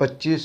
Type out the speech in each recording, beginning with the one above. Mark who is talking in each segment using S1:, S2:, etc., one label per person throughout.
S1: 25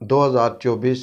S1: 2024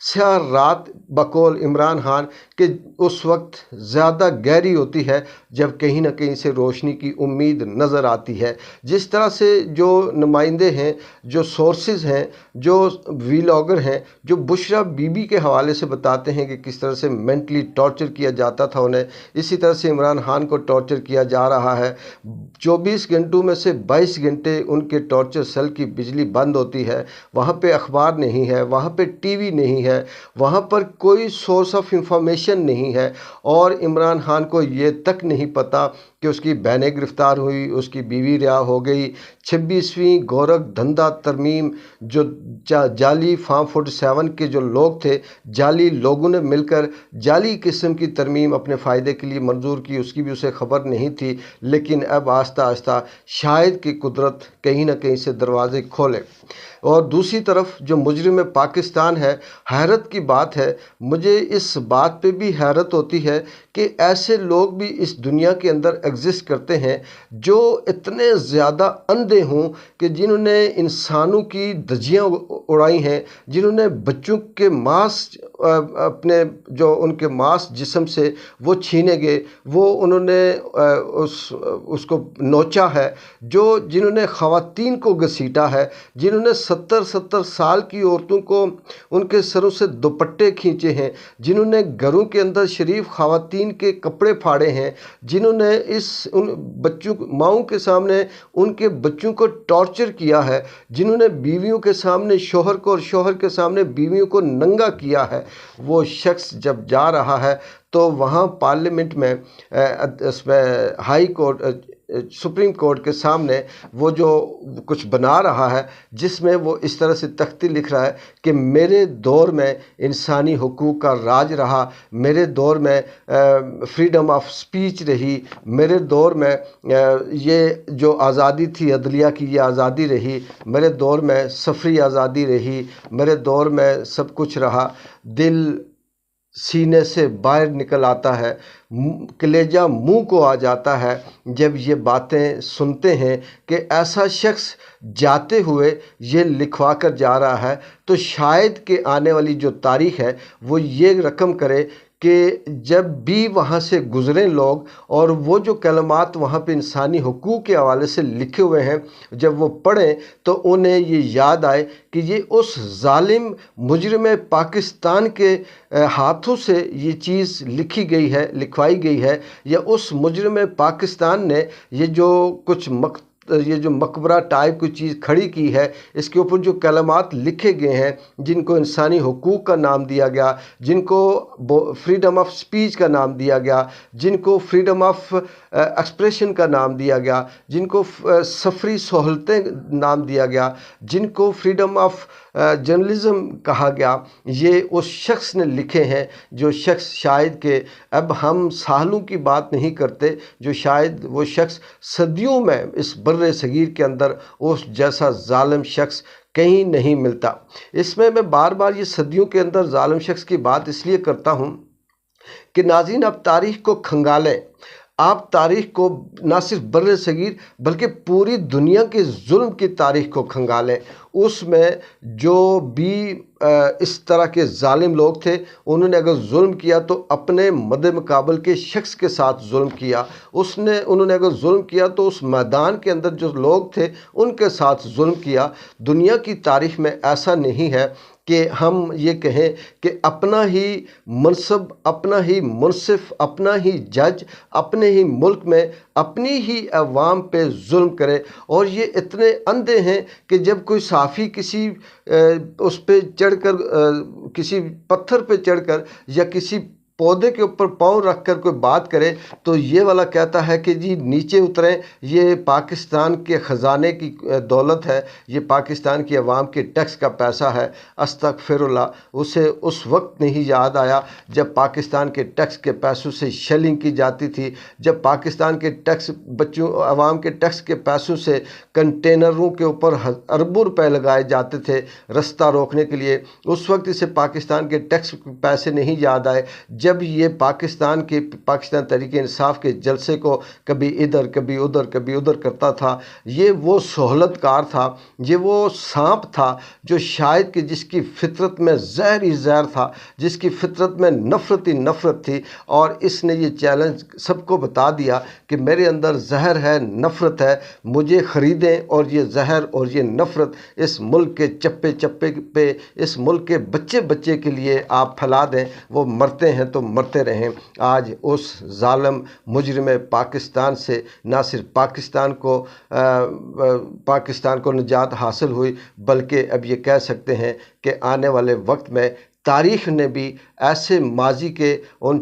S1: سیاہ رات بقول عمران خان کہ اس وقت زیادہ گہری ہوتی ہے جب کہیں نہ کہیں سے روشنی کی امید نظر آتی ہے۔ جس طرح سے جو نمائندے ہیں، جو سورسز ہیں، جو ویلاگر ہیں، جو بشرا بی بی کے حوالے سے بتاتے ہیں کہ کس طرح سے مینٹلی ٹارچر کیا جاتا تھا انہیں، اسی طرح سے عمران خان کو ٹارچر کیا جا رہا ہے۔ 24 گھنٹوں میں سے 22 گھنٹے ان کے ٹارچر سیل کی بجلی بند ہوتی ہے، وہاں پہ اخبار نہیں ہے، وہاں پہ ٹی وی نہیں ہے، وہاں پر کوئی سورس آف انفارمیشن نہیں ہے، اور عمران خان کو یہ تک نہیں پتہ کہ اس کی بہنیں گرفتار ہوئی، اس کی بیوی رہا ہو گئی۔ 26ویں گورکھ دھندا ترمیم، جو جعلی فارم 47 کے جو لوگ تھے، جعلی لوگوں نے مل کر جعلی قسم کی ترمیم اپنے فائدے کے لیے منظور کی، اس کی بھی اسے خبر نہیں تھی، لیکن اب آہستہ آہستہ شاید کہ قدرت کہیں نہ کہیں سے دروازے کھولے۔ اور دوسری طرف جو مجرم پاکستان ہے، حیرت کی بات ہے، مجھے اس بات پہ بھی حیرت ہوتی ہے کہ ایسے لوگ بھی اس دنیا کے اندر ایگزسٹ کرتے ہیں جو اتنے زیادہ اندھے ہوں کہ جنہوں نے انسانوں کی دھجیاں اڑائی ہیں، جنہوں نے بچوں کے ماس اپنے جو ان کے ماس جسم سے وہ چھینے گئے، وہ انہوں نے اس کو نوچا ہے، جنہوں نے خواتین کو گھسیٹا ہے، جنہوں نے 70 سال کی عورتوں کو ان کے سروں سے دوپٹے کھینچے ہیں، جنہوں نے گھروں کے اندر شریف خواتین کے کپڑے پھاڑے ہیں، جنہوں نے ان بچوں ماؤں کے سامنے ان کے بچوں کو ٹارچر کیا ہے، جنہوں نے بیویوں کے سامنے شوہر کو اور شوہر کے سامنے بیویوں کو ننگا کیا ہے، وہ شخص جب جا رہا ہے تو وہاں پارلیمنٹ میں ہائی کورٹ سپریم کورٹ کے سامنے وہ جو کچھ بنا رہا ہے، جس میں وہ اس طرح سے تختی لکھ رہا ہے کہ میرے دور میں انسانی حقوق کا راج رہا، میرے دور میں فریڈم آف سپیچ رہی، میرے دور میں یہ جو آزادی تھی عدلیہ کی یہ آزادی رہی، میرے دور میں سفری آزادی رہی، میرے دور میں سب کچھ رہا۔ دل سینے سے باہر نکل آتا ہے، کلیجہ منہ کو آ جاتا ہے جب یہ باتیں سنتے ہیں کہ ایسا شخص جاتے ہوئے یہ لکھوا کر جا رہا ہے، تو شاید کہ آنے والی جو تاریخ ہے وہ یہ رقم کرے کہ جب بھی وہاں سے گزریں لوگ اور وہ جو کلمات وہاں پہ انسانی حقوق کے حوالے سے لکھے ہوئے ہیں جب وہ پڑھیں تو انہیں یہ یاد آئے کہ یہ اس ظالم مجرم پاکستان کے ہاتھوں سے یہ چیز لکھوائی گئی ہے، یا اس مجرم پاکستان نے یہ جو مقبرہ ٹائپ کوئی چیز کھڑی کی ہے، اس کے اوپر جو کلمات لکھے گئے ہیں، جن کو انسانی حقوق کا نام دیا گیا، جن کو فریڈم آف سپیچ کا نام دیا گیا، جن کو فریڈم آف ایکسپریشن کا نام دیا گیا، جن کو سفری سہولتیں نام دیا گیا، جن کو فریڈم آف جرنلزم کہا گیا، یہ اس شخص نے لکھے ہیں، جو شخص شاید کہ اب ہم سالوں کی بات نہیں کرتے، جو شاید وہ شخص صدیوں میں اس بر صغیر کے اندر اس جیسا ظالم شخص کہیں نہیں ملتا۔ اس میں بار بار یہ صدیوں کے اندر ظالم شخص کی بات اس لیے کرتا ہوں کہ ناظرین آپ تاریخ کو کھنگالیں، آپ تاریخ کو نہ صرف بر صغیر بلکہ پوری دنیا کے ظلم کی تاریخ کو کھنگالیں، اس میں جو بھی اس طرح کے ظالم لوگ تھے انہوں نے اگر ظلم کیا تو اپنے مد مقابل کے شخص کے ساتھ ظلم کیا، انہوں نے اگر ظلم کیا تو اس میدان کے اندر جو لوگ تھے ان کے ساتھ ظلم کیا۔ دنیا کی تاریخ میں ایسا نہیں ہے کہ ہم یہ کہیں کہ اپنا ہی منصب، اپنا ہی منصف، اپنا ہی جج اپنے ہی ملک میں اپنی ہی عوام پہ ظلم کرے، اور یہ اتنے اندھے ہیں کہ جب کوئی صحافی کسی اس پہ چڑھ کر کسی پتھر پہ چڑھ کر یا کسی پودے کے اوپر پاؤں رکھ کر کوئی بات کرے تو یہ والا کہتا ہے کہ جی نیچے اتریں، یہ پاکستان کے خزانے کی دولت ہے، یہ پاکستان کی عوام کے ٹیکس کا پیسہ ہے۔ استغفر اللہ، اسے اس وقت نہیں یاد آیا جب پاکستان کے ٹیکس کے پیسوں سے شیلنگ کی جاتی تھی، جب پاکستان کے ٹیکس عوام کے ٹیکس کے پیسوں سے کنٹینروں کے اوپر اربوں روپے لگائے جاتے تھے رستہ روکنے کے لیے، اس وقت اسے پاکستان کے ٹیکس پیسے نہیں یاد آئے جب یہ پاکستان تحریک انصاف کے جلسے کو کبھی ادھر کبھی ادھر کرتا تھا، یہ وہ سہولت کار تھا، یہ وہ سانپ تھا جو شاید کہ جس کی فطرت میں زہر ہی زہر تھا، جس کی فطرت میں نفرت ہی نفرت تھی، اور اس نے یہ چیلنج سب کو بتا دیا کہ میرے اندر زہر ہے، نفرت ہے، مجھے خریدیں اور یہ زہر اور یہ نفرت اس ملک کے چپے چپے پہ، اس ملک کے بچے بچے کے لیے آپ پھیلا دیں، وہ مرتے ہیں تو مرتے رہیں۔ آج اس ظالم مجرم پاکستان سے نہ صرف پاکستان کو نجات حاصل ہوئی، بلکہ اب یہ کہہ سکتے ہیں کہ آنے والے وقت میں تاریخ نے بھی ایسے ماضی کے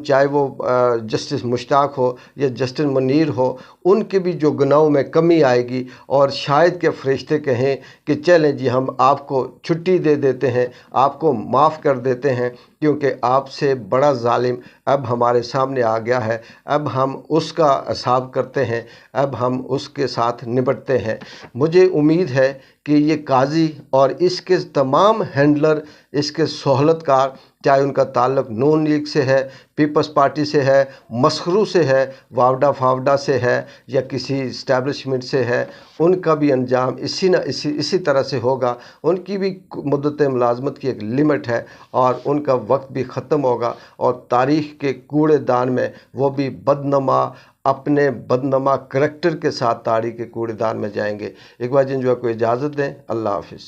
S1: چاہے وہ جسٹس مشتاق ہو یا جسٹس منیر ہو، ان کے بھی جو گناہوں میں کمی آئے گی، اور شاید کہ فرشتے کہیں کہ چلیں جی ہم آپ کو چھٹی دے دیتے ہیں، آپ کو معاف کر دیتے ہیں، کیونکہ آپ سے بڑا ظالم اب ہمارے سامنے آ گیا ہے، اب ہم اس کا حساب کرتے ہیں، اب ہم اس کے ساتھ نپٹتے ہیں۔ مجھے امید ہے کہ یہ قاضی اور اس کے تمام ہینڈلر، اس کے سہولت کار، چاہے ان کا تعلق نون لیگ سے ہے، پیپلز پارٹی سے ہے، مسخرو سے ہے، واوڈا سے ہے، یا کسی اسٹیبلشمنٹ سے ہے، ان کا بھی انجام اسی طرح سے ہوگا۔ ان کی بھی مدت ملازمت کی ایک لمٹ ہے، اور ان کا وقت بھی ختم ہوگا، اور تاریخ کے کوڑے دان میں وہ بھی اپنے بدنما کریکٹر کے ساتھ تاریخ کے کوڑے دان میں جائیں گے۔ ایک بار جن جو کو اجازت دیں، اللہ حافظ۔